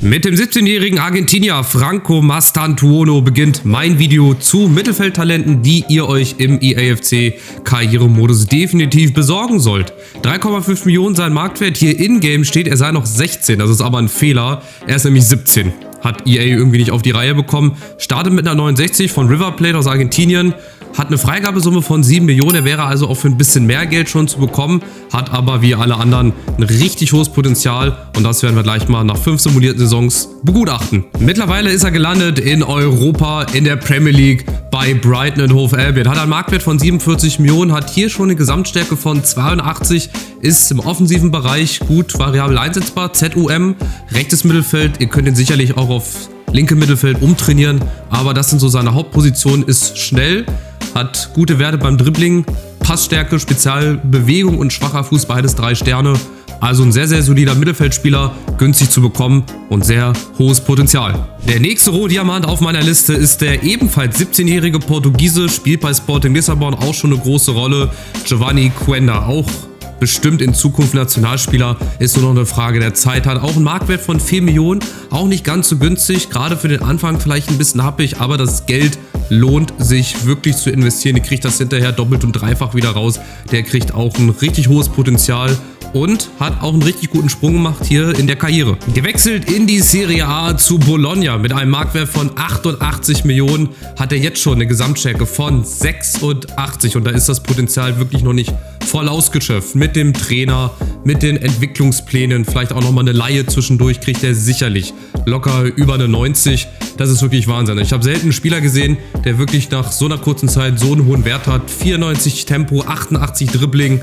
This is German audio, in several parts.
Mit dem 17-jährigen Argentinier Franco Mastantuono beginnt mein Video zu Mittelfeldtalenten, die ihr euch im EAFC Karrieremodus definitiv besorgen sollt. 3,5 Millionen sein Marktwert, hier in-game steht, er sei noch 16, das ist aber ein Fehler, er ist nämlich 17. Hat EA irgendwie nicht auf die Reihe bekommen, startet mit einer 69 von River Plate aus Argentinien, hat eine Freigabesumme von 7 Millionen, er wäre also auch für ein bisschen mehr Geld schon zu bekommen, hat aber wie alle anderen ein richtig hohes Potenzial und das werden wir gleich mal nach 5 simulierten Saisons begutachten. Mittlerweile ist er gelandet in Europa, in der Premier League bei Brighton & Hove Albion, hat einen Marktwert von 47 Millionen, hat hier schon eine Gesamtstärke von 82, ist im offensiven Bereich gut variabel einsetzbar, ZUM, rechtes Mittelfeld, ihr könnt ihn sicherlich auch auf linke Mittelfeld umtrainieren, aber das sind so seine Hauptpositionen, ist schnell, hat gute Werte beim Dribbling, Passstärke, Spezialbewegung und schwacher Fuß, beides 3 Sterne. Also ein sehr, sehr solider Mittelfeldspieler, günstig zu bekommen und sehr hohes Potenzial. Der nächste Rohdiamant auf meiner Liste ist der ebenfalls 17-jährige Portugiese, spielt bei Sporting Lissabon auch schon eine große Rolle, Giovanni Quenda, auch bestimmt in Zukunft Nationalspieler, ist nur noch eine Frage der Zeit, hat auch einen Marktwert von 4 Millionen, auch nicht ganz so günstig, gerade für den Anfang vielleicht ein bisschen happig, aber das Geld lohnt sich wirklich zu investieren, ihr kriegt das hinterher doppelt und dreifach wieder raus, der kriegt auch ein richtig hohes Potenzial und hat auch einen richtig guten Sprung gemacht hier in der Karriere. Gewechselt in die Serie A zu Bologna mit einem Marktwert von 88 Millionen, hat er jetzt schon eine Gesamtstärke von 86 und da ist das Potenzial wirklich noch nicht voll ausgeschöpft. Mit dem Trainer, mit den Entwicklungsplänen, vielleicht auch nochmal eine Leihe zwischendurch, kriegt er sicherlich locker über eine 90. Das ist wirklich Wahnsinn. Ich habe selten einen Spieler gesehen, der wirklich nach so einer kurzen Zeit so einen hohen Wert hat. 94 Tempo, 88 Dribbling,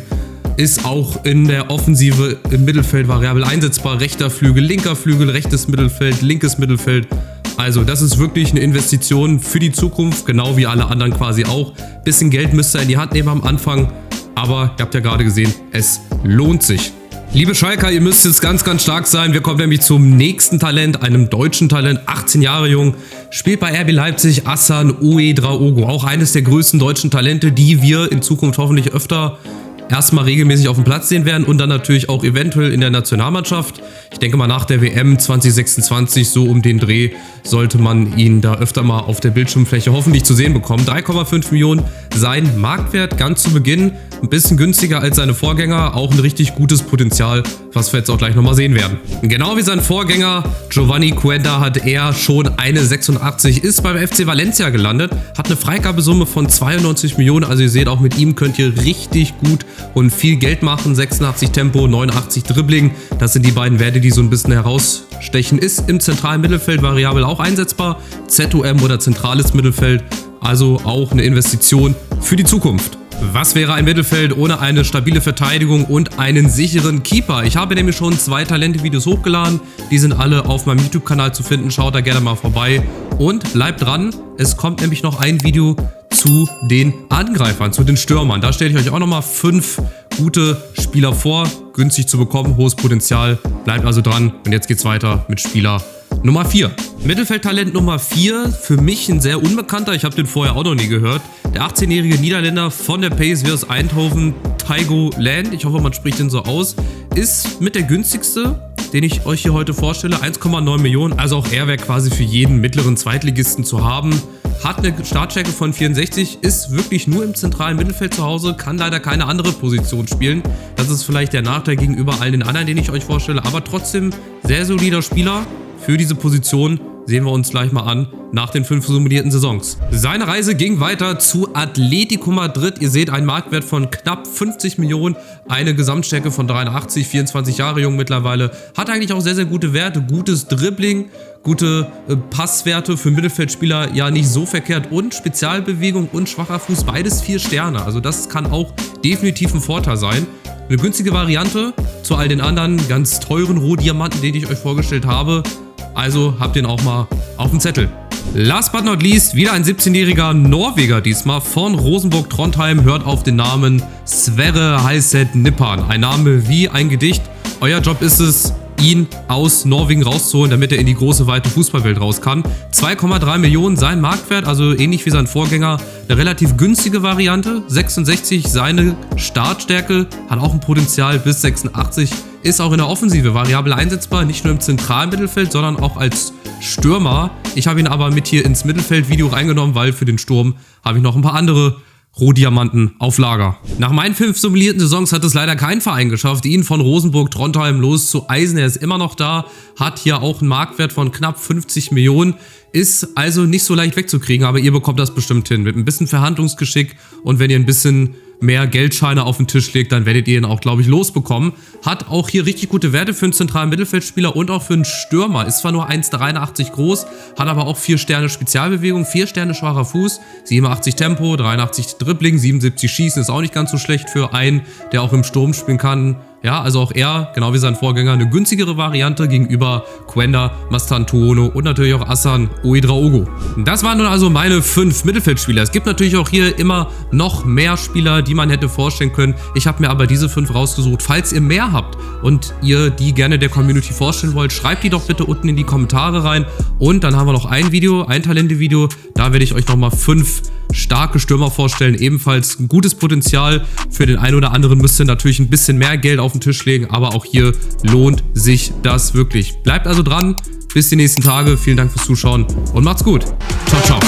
ist auch in der Offensive im Mittelfeld variabel einsetzbar. Rechter Flügel, linker Flügel, rechtes Mittelfeld, linkes Mittelfeld. Also das ist wirklich eine Investition für die Zukunft, genau wie alle anderen quasi auch. Bisschen Geld müsst ihr in die Hand nehmen am Anfang, aber ihr habt ja gerade gesehen, es lohnt sich. Liebe Schalker, ihr müsst jetzt ganz, ganz stark sein. Wir kommen nämlich zum nächsten Talent, einem deutschen Talent, 18 Jahre jung, spielt bei RB Leipzig, Hassan Ouedraogo. Auch eines der größten deutschen Talente, die wir in Zukunft hoffentlich öfter erstmal regelmäßig auf dem Platz sehen werden und dann natürlich auch eventuell in der Nationalmannschaft. Ich denke mal nach der WM 2026, so um den Dreh, sollte man ihn da öfter mal auf der Bildschirmfläche hoffentlich zu sehen bekommen. 3,5 Millionen sein Marktwert, ganz zu Beginn, ein bisschen günstiger als seine Vorgänger, auch ein richtig gutes Potenzial, was wir jetzt auch gleich nochmal sehen werden. Genau wie sein Vorgänger Giovanni Quenda hat er schon eine 86, ist beim FC Valencia gelandet, hat eine Freigabesumme von 92 Millionen, also ihr seht, auch mit ihm könnt ihr richtig gut und viel Geld machen, 86 Tempo, 89 Dribbling, das sind die beiden Werte, die so ein bisschen herausstechen, ist im zentralen Mittelfeld variabel auch einsetzbar, ZUM oder zentrales Mittelfeld, also auch eine Investition für die Zukunft. Was wäre ein Mittelfeld ohne eine stabile Verteidigung und einen sicheren Keeper? Ich habe nämlich schon 2 Talente-Videos hochgeladen, die sind alle auf meinem YouTube-Kanal zu finden, schaut da gerne mal vorbei und bleibt dran, es kommt nämlich noch ein Video zu den Angreifern, zu den Stürmern. Da stelle ich euch auch nochmal 5 gute Spieler vor, günstig zu bekommen, hohes Potenzial, bleibt also dran und jetzt geht's weiter mit Spieler Nummer 4. Mittelfeldtalent Nummer 4, für mich ein sehr unbekannter, ich habe den vorher auch noch nie gehört. Der 18-jährige Niederländer von der PSV aus Eindhoven, Taigo Land, ich hoffe man spricht den so aus, ist mit der günstigste, den ich euch hier heute vorstelle, 1,9 Millionen, also auch er wäre quasi für jeden mittleren Zweitligisten zu haben. Hat eine Startstärke von 64, ist wirklich nur im zentralen Mittelfeld zu Hause, kann leider keine andere Position spielen. Das ist vielleicht der Nachteil gegenüber all den anderen, den ich euch vorstelle, aber trotzdem sehr solider Spieler für diese Position. Sehen wir uns gleich mal an nach den 5 simulierten Saisons. Seine Reise ging weiter zu Atletico Madrid. Ihr seht einen Marktwert von knapp 50 Millionen, eine Gesamtstärke von 83, 24 Jahre jung mittlerweile. Hat eigentlich auch sehr, sehr gute Werte, gutes Dribbling, gute Passwerte für Mittelfeldspieler, ja nicht so verkehrt und Spezialbewegung und schwacher Fuß, beides 4 Sterne. Also das kann auch definitiv ein Vorteil sein. Eine günstige Variante zu all den anderen ganz teuren Rohdiamanten, den ich euch vorgestellt habe. Also habt ihr ihn auch mal auf dem Zettel. Last but not least, wieder ein 17-jähriger Norweger diesmal von Rosenborg-Trondheim. Hört auf den Namen Sverre Heiset Nippan. Ein Name wie ein Gedicht. Euer Job ist es, ihn aus Norwegen rauszuholen, damit er in die große, weite Fußballwelt raus kann. 2,3 Millionen sein Marktwert, also ähnlich wie sein Vorgänger, eine relativ günstige Variante. 66 seine Startstärke, hat auch ein Potenzial bis 86, ist auch in der Offensive variabel einsetzbar, nicht nur im zentralen Mittelfeld, sondern auch als Stürmer. Ich habe ihn aber mit hier ins Mittelfeld-Video reingenommen, weil für den Sturm habe ich noch ein paar andere Rohdiamanten auf Lager. Nach meinen 5 simulierten Saisons hat es leider kein Verein geschafft, ihn von Rosenburg Trondheim loszueisen. Er ist immer noch da, hat hier auch einen Marktwert von knapp 50 Millionen, ist also nicht so leicht wegzukriegen, aber ihr bekommt das bestimmt hin. Mit ein bisschen Verhandlungsgeschick und wenn ihr ein bisschen mehr Geldscheine auf den Tisch legt, dann werdet ihr ihn auch, glaube ich, losbekommen. Hat auch hier richtig gute Werte für einen zentralen Mittelfeldspieler und auch für einen Stürmer. Ist zwar nur 1,83 groß, hat aber auch 4 Sterne Spezialbewegung, 4 Sterne schwacher Fuß, 87 Tempo, 83 Dribbling, 77 Schießen, ist auch nicht ganz so schlecht für einen, der auch im Sturm spielen kann. Ja, also auch er, genau wie sein Vorgänger, eine günstigere Variante gegenüber Kwenda, Mastan Tuono und natürlich auch Hassan Ouedraogo. Das waren nun also meine 5 Mittelfeldspieler. Es gibt natürlich auch hier immer noch mehr Spieler, die man hätte vorstellen können. Ich habe mir aber diese 5 rausgesucht. Falls ihr mehr habt und ihr die gerne der Community vorstellen wollt, schreibt die doch bitte unten in die Kommentare rein. Und dann haben wir noch ein Video, ein Talente-Video. Da werde ich euch nochmal 5 starke Stürmer vorstellen. Ebenfalls ein gutes Potenzial. Für den einen oder anderen müsst ihr natürlich ein bisschen mehr Geld auf den Tisch legen, aber auch hier lohnt sich das wirklich. Bleibt also dran. Bis die nächsten Tage. Vielen Dank fürs Zuschauen und macht's gut. Ciao, ciao.